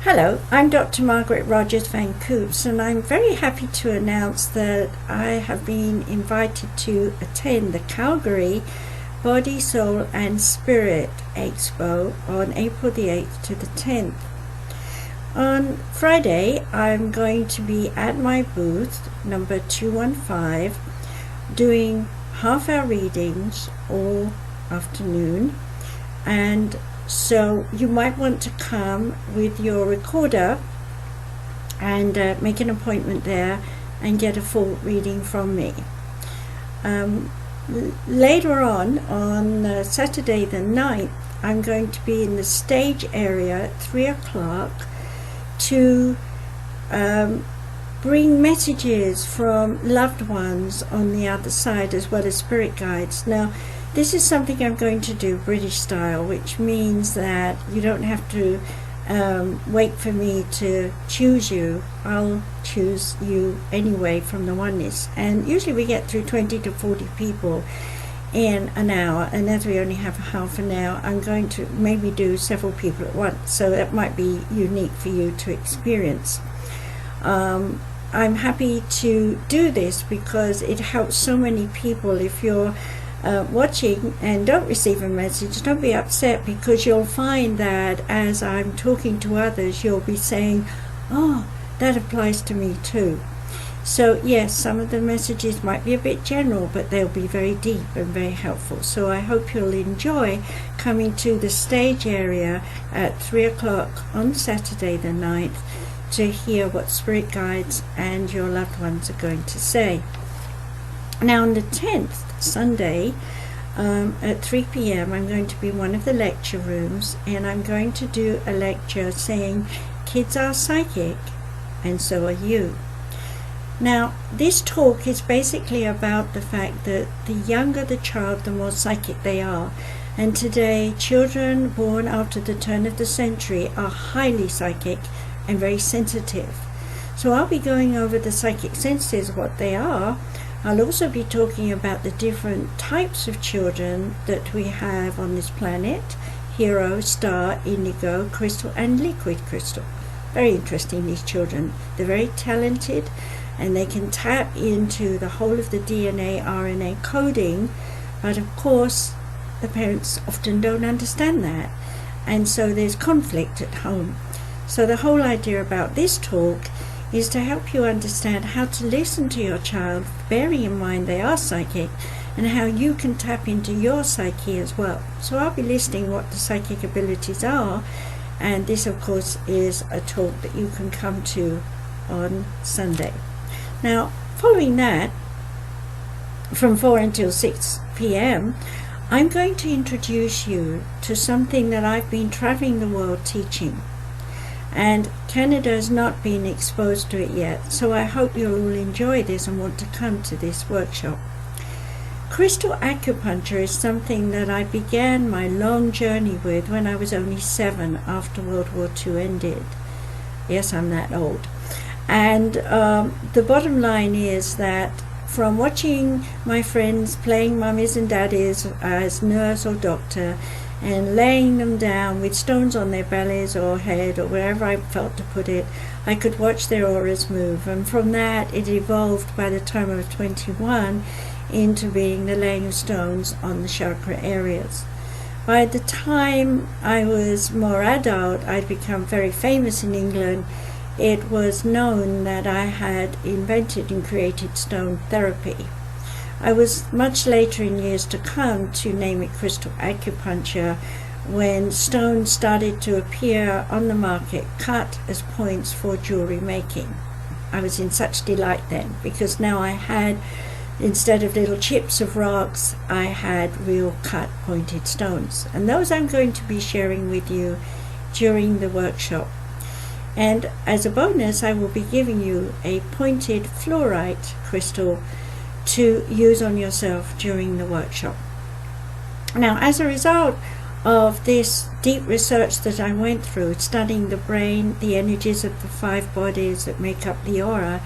Hello, I'm Dr. Margaret Rogers Van Coops, and I'm very happy to announce that I have been invited to attend the Calgary Body, Soul and Spirit Expo on April the 8th to the 10th. On Friday, I'm going to be at my booth, number 215, doing half-hour readings all afternoon, and so you might want to come with your recorder and make an appointment there and get a full reading from me. Later on Saturday the 9th, I'm going to be in the stage area at 3 o'clock to bring messages from loved ones on the other side, as well as spirit guides. Now, this is something I'm going to do British style, which means that you don't have to wait for me to choose you. I'll choose you anyway from the oneness. And usually we get through 20 to 40 people in an hour, and as we only have half an hour, I'm going to maybe do several people at once, so that might be unique for you to experience. I'm happy to do this because it helps so many people. If you're watching and don't receive a message, don't be upset, because you'll find that as I'm talking to others, you'll be saying, oh, that applies to me too. So yes, some of the messages might be a bit general, but they'll be very deep and very helpful. So I hope you'll enjoy coming to the stage area at 3 o'clock on Saturday the 9th to hear what spirit guides and your loved ones are going to say. Now on the 10th, Sunday, at 3 p.m. I'm going to be in one of the lecture rooms, and I'm going to do a lecture saying kids are psychic and so are you. Now this talk is basically about the fact that the younger the child, the more psychic they are, and today children born after the turn of the century are highly psychic and very sensitive. So I'll be going over the psychic senses, what they are. I'll also be talking about the different types of children that we have on this planet: hero, star, indigo, crystal and liquid crystal. Very interesting, these children. They're very talented and they can tap into the whole of the DNA, RNA coding, but of course the parents often don't understand that, and so there's conflict at home. So the whole idea about this talk is to help you understand how to listen to your child, bearing in mind they are psychic, and how you can tap into your psyche as well. So I'll be listing what the psychic abilities are, and this of course is a talk that you can come to on Sunday. Now following that, from 4 until 6 p.m, I'm going to introduce you to something that I've been traveling the world teaching, and Canada has not been exposed to it yet, so I hope you'll all enjoy this and want to come to this workshop. Crystal Acupuncture is something that I began my long journey with when I was only 7 after World War II ended. Yes, I'm that old. And the bottom line is that from watching my friends playing mummies and daddies as nurse or doctor, and laying them down with stones on their bellies or head or wherever I felt to put it, I could watch their auras move, and from that it evolved by the time I was 21 into being the laying of stones on the chakra areas. By the time I was more adult, I'd become very famous in England. It was known that I had invented and created stone therapy. I was much later in years to come to name it Crystal Acupuncture when stones started to appear on the market cut as points for jewelry making. I was in such delight then, because now I had, instead of little chips of rocks, I had real cut pointed stones, and those I'm going to be sharing with you during the workshop. And as a bonus, I will be giving you a pointed fluorite crystal to use on yourself during the workshop. Now, as a result of this deep research that I went through, studying the brain, the energies of the 5 bodies that make up the aura,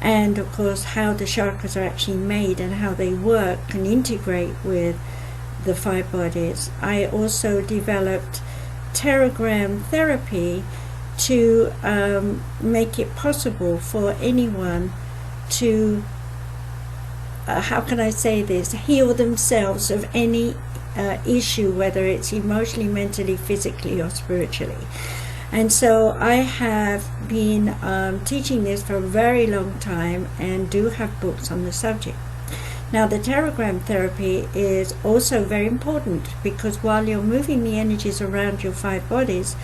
and of course how the chakras are actually made and how they work and integrate with the 5 bodies, I also developed Teragram Therapy to make it possible for anyone to, how can I say this, heal themselves of any issue, whether it's emotionally, mentally, physically, or spiritually. And so I have been teaching this for a very long time and do have books on the subject. Now, the Teragram therapy is also very important, because while you're moving the energies around your 5 bodies,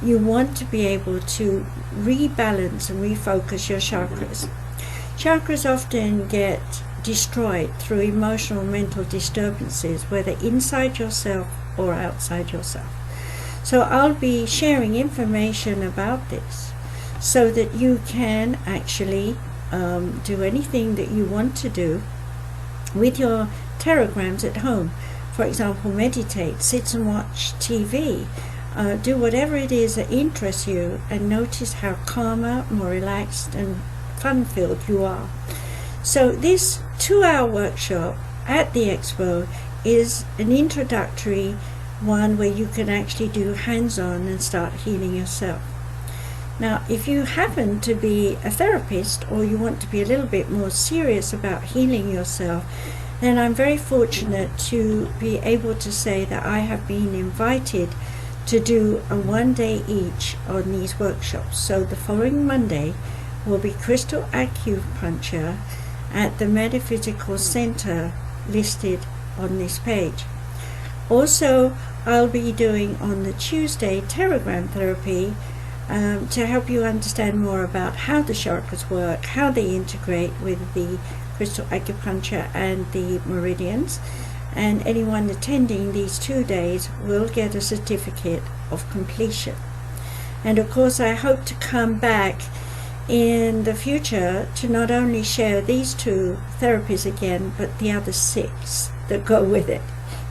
you want to be able to rebalance and refocus your chakras. Chakras often get destroyed through emotional and mental disturbances, whether inside yourself or outside yourself. So I'll be sharing information about this so that you can actually do anything that you want to do with your teragrams at home. For example, meditate, sit and watch TV, do whatever it is that interests you, and notice how calmer, more relaxed and fun-filled you are. So this 2-hour workshop at the Expo is an introductory one where you can actually do hands-on and start healing yourself. Now, if you happen to be a therapist, or you want to be a little bit more serious about healing yourself, then I'm very fortunate to be able to say that I have been invited to do a 1-day each on these workshops. So the following Monday will be Crystal Acupuncture at the Metaphysical Center listed on this page. Also, I'll be doing on the Tuesday Teragram Therapy to help you understand more about how the chakras work, how they integrate with the Crystal Acupuncture and the meridians. And anyone attending these 2 days will get a certificate of completion. And of course, I hope to come back in the future to not only share these 2 therapies again, but the other 6 that go with it.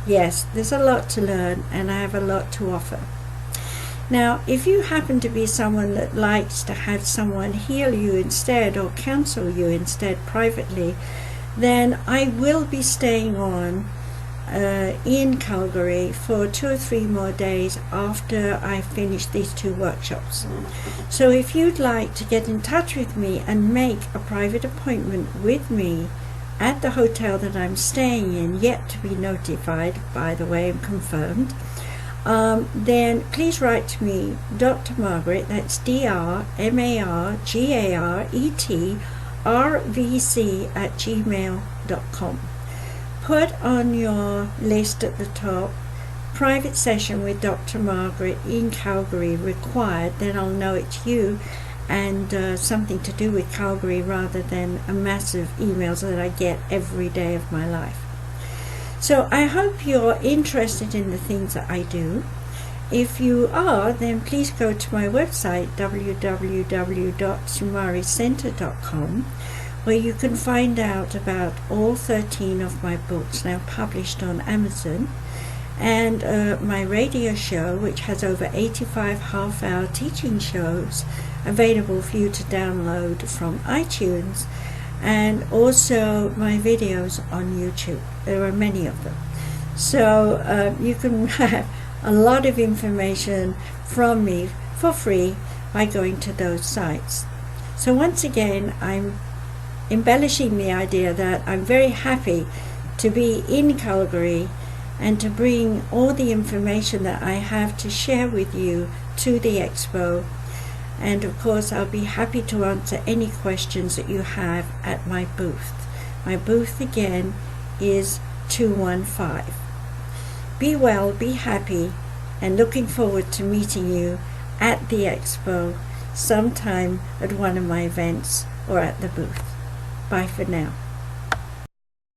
Yes, there's a lot to learn, and I have a lot to offer. Now, if you happen to be someone that likes to have someone heal you instead, or counsel you instead privately, then I will be staying on in Calgary for 2 or 3 more days after I finish these 2 workshops. So if you'd like to get in touch with me and make a private appointment with me at the hotel that I'm staying in, yet to be notified, by the way, and confirmed, then please write to me, Dr. Margaret, that's drmargaretrvc@gmail.com. Put on your list at the top, private session with Dr. Margaret in Calgary required, then I'll know it's you, and something to do with Calgary rather than a massive emails that I get every day of my life. So I hope you're interested in the things that I do. If you are, then please go to my website, www.sumaricenter.com, where you can find out about all 13 of my books now published on Amazon, and my radio show, which has over 85 half-hour teaching shows available for you to download from iTunes, and also my videos on YouTube. There are many of them. So you can have a lot of information from me for free by going to those sites. So once again, I'm embellishing the idea that I'm very happy to be in Calgary and to bring all the information that I have to share with you to the Expo. And of course, I'll be happy to answer any questions that you have at my booth. My booth again is 215. Be well, be happy, and looking forward to meeting you at the Expo sometime at one of my events or at the booth. Bye for now.